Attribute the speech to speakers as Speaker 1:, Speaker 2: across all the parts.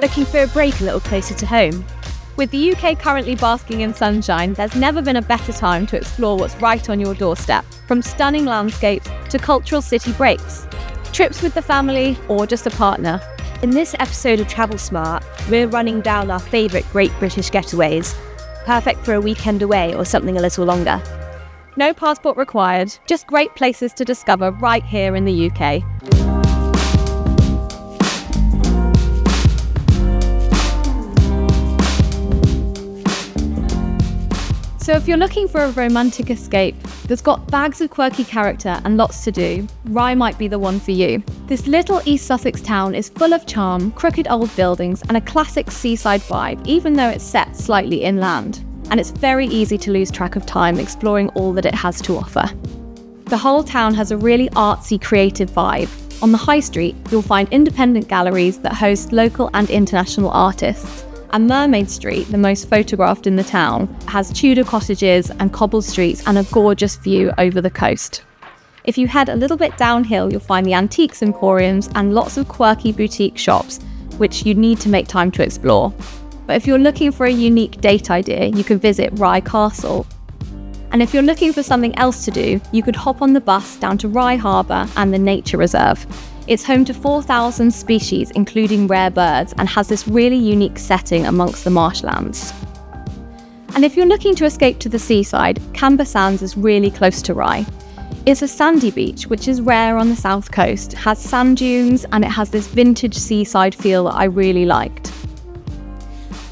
Speaker 1: Looking for a break a little closer to home? With the UK currently basking in sunshine, there's never been a better time to explore what's right on your doorstep, from stunning landscapes to cultural city breaks. Trips with the family or just a partner.
Speaker 2: In this episode of Travel Smart, we're running down our favourite Great British getaways, perfect for a weekend away or something a little longer.
Speaker 1: No passport required, just great places to discover right here in the UK. So if you're looking for a romantic escape that's got bags of quirky character and lots to do, Rye might be the one for you. This little East Sussex town is full of charm, crooked old buildings and a classic seaside vibe, even though it's set slightly inland. And it's very easy to lose track of time exploring all that it has to offer. The whole town has a really artsy, creative vibe. On the high street, you'll find independent galleries that host local and international artists. And Mermaid Street, the most photographed in the town, has Tudor cottages and cobbled streets and a gorgeous view over the coast. If you head a little bit downhill, you'll find the antiques emporiums and lots of quirky boutique shops, which you need to make time to explore. But if you're looking for a unique date idea, you can visit Rye Castle. And if you're looking for something else to do, you could hop on the bus down to Rye Harbour and the Nature Reserve. It's home to 4,000 species, including rare birds, and has this really unique setting amongst the marshlands. And if you're looking to escape to the seaside, Camber Sands is really close to Rye. It's a sandy beach, which is rare on the south coast, has sand dunes, and it has this vintage seaside feel that I really liked.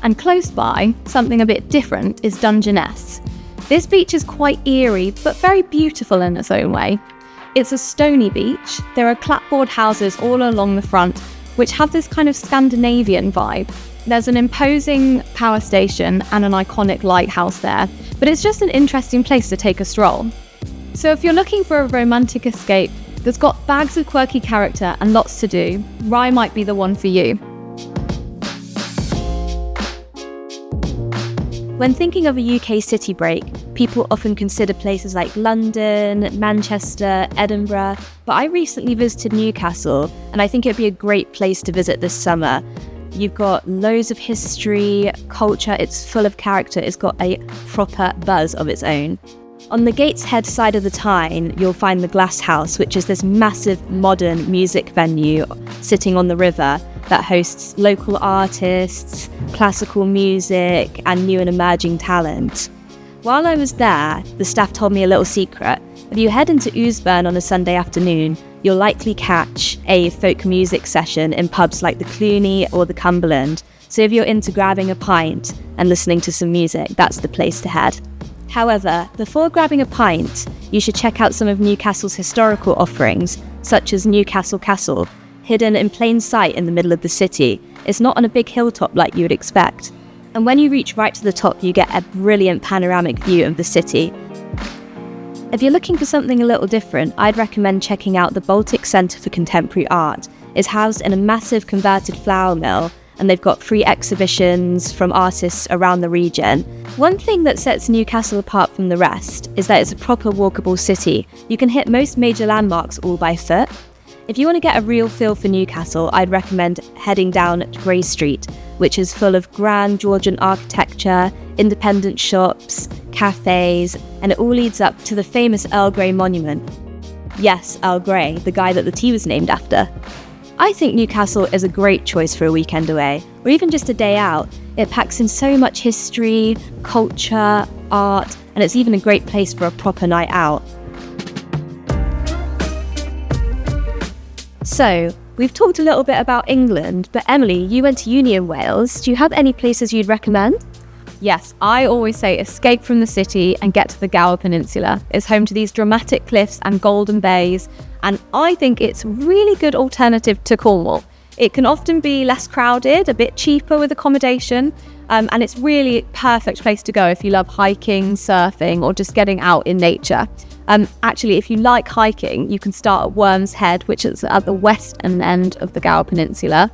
Speaker 1: And close by, something a bit different, is Dungeness. This beach is quite eerie, but very beautiful in its own way. It's a stony beach. There are clapboard houses all along the front, which have this kind of Scandinavian vibe. There's an imposing power station and an iconic lighthouse there, but it's just an interesting place to take a stroll. So if you're looking for a romantic escape that's got bags of quirky character and lots to do, Rye might be the one for you.
Speaker 2: When thinking of a UK city break, people often consider places like London, Manchester, Edinburgh, but I recently visited Newcastle and I think it'd be a great place to visit this summer. You've got loads of history, culture, it's full of character, it's got a proper buzz of its own. On the Gateshead side of the Tyne, you'll find the Glass House, which is this massive modern music venue sitting on the river that hosts local artists, classical music, and new and emerging talent. While I was there, the staff told me a little secret. If you head into Ousbourne on a Sunday afternoon, you'll likely catch a folk music session in pubs like the Cluny or the Cumberland. So if you're into grabbing a pint and listening to some music, that's the place to head. However, before grabbing a pint, you should check out some of Newcastle's historical offerings, such as Newcastle Castle, hidden in plain sight in the middle of the city. It's not on a big hilltop like you would expect. And when you reach right to the top, you get a brilliant panoramic view of the city. If you're looking for something a little different, I'd recommend checking out the Baltic Centre for Contemporary Art. It's housed in a massive converted flour mill, and they've got free exhibitions from artists around the region. One thing that sets Newcastle apart from the rest is that it's a proper walkable city. You can hit most major landmarks all by foot. If you want to get a real feel for Newcastle, I'd recommend heading down Grey Street, which is full of grand Georgian architecture, independent shops, cafes, and it all leads up to the famous Earl Grey monument. Yes, Earl Grey, the guy that the tea was named after. I think Newcastle is a great choice for a weekend away, or even just a day out. It packs in so much history, culture, art, and it's even a great place for a proper night out. So, we've talked a little bit about England, but Emily, you went to uni in Wales. Do you have any places you'd recommend?
Speaker 1: Yes, I always say escape from the city and get to the Gower Peninsula. It's home to these dramatic cliffs and golden bays, and I think it's a really good alternative to Cornwall. It can often be less crowded, a bit cheaper with accommodation, and it's really a perfect place to go if you love hiking, surfing, or just getting out in nature. Actually, if you like hiking, you can start at Worm's Head, which is at the western end of the Gower Peninsula.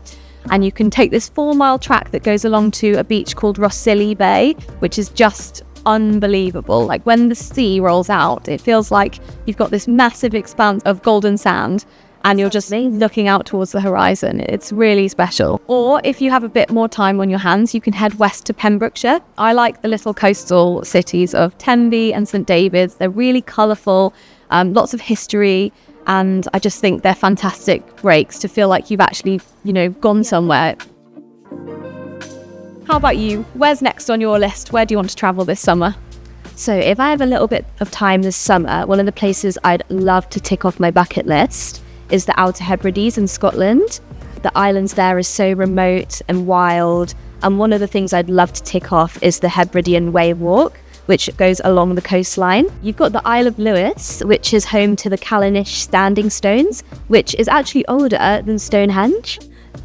Speaker 1: And you can take this 4-mile track that goes along to a beach called Rossili Bay, which is just unbelievable. Like when the sea rolls out, it feels like you've got this massive expanse of golden sand. and you're just looking out towards the horizon. It's really special. Or if you have a bit more time on your hands, you can head west to Pembrokeshire. I like the little coastal cities of Tenby and St David's. They're really colourful, lots of history, and I just think they're fantastic breaks to feel like you've actually, gone somewhere. How about you? Where's next on your list? Where do you want to travel this summer?
Speaker 2: So if I have a little bit of time this summer, one of the places I'd love to tick off my bucket list is the Outer Hebrides in Scotland. The islands there are so remote and wild, and one of the things I'd love to tick off is the Hebridean Wave Walk, which goes along the coastline. You've got the Isle of Lewis, which is home to the Callanish Standing Stones, which is actually older than Stonehenge.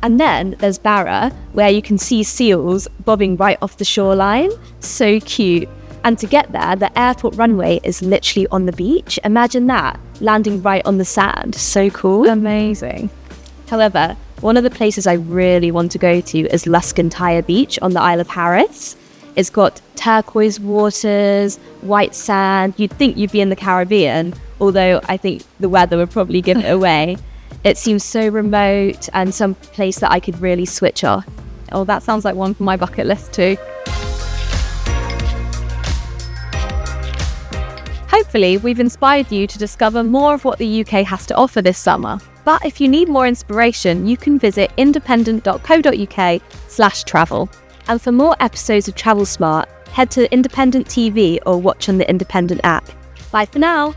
Speaker 2: And then there's Barra, where you can see seals bobbing right off the shoreline. So cute. And to get there, the airport runway is literally on the beach. Imagine that, landing right on the sand. So cool.
Speaker 1: Amazing.
Speaker 2: However, one of the places I really want to go to is Luscantire Beach on the Isle of Harris. It's got turquoise waters, white sand. You'd think you'd be in the Caribbean, although I think the weather would probably give it away. It seems so remote and some place that I could really switch off.
Speaker 1: Oh, that sounds like one for my bucket list too. Hopefully, we've inspired you to discover more of what the UK has to offer this summer. But if you need more inspiration, you can visit independent.co.uk/travel.
Speaker 2: And for more episodes of Travel Smart, head to Independent TV or watch on the Independent app.
Speaker 1: Bye for now.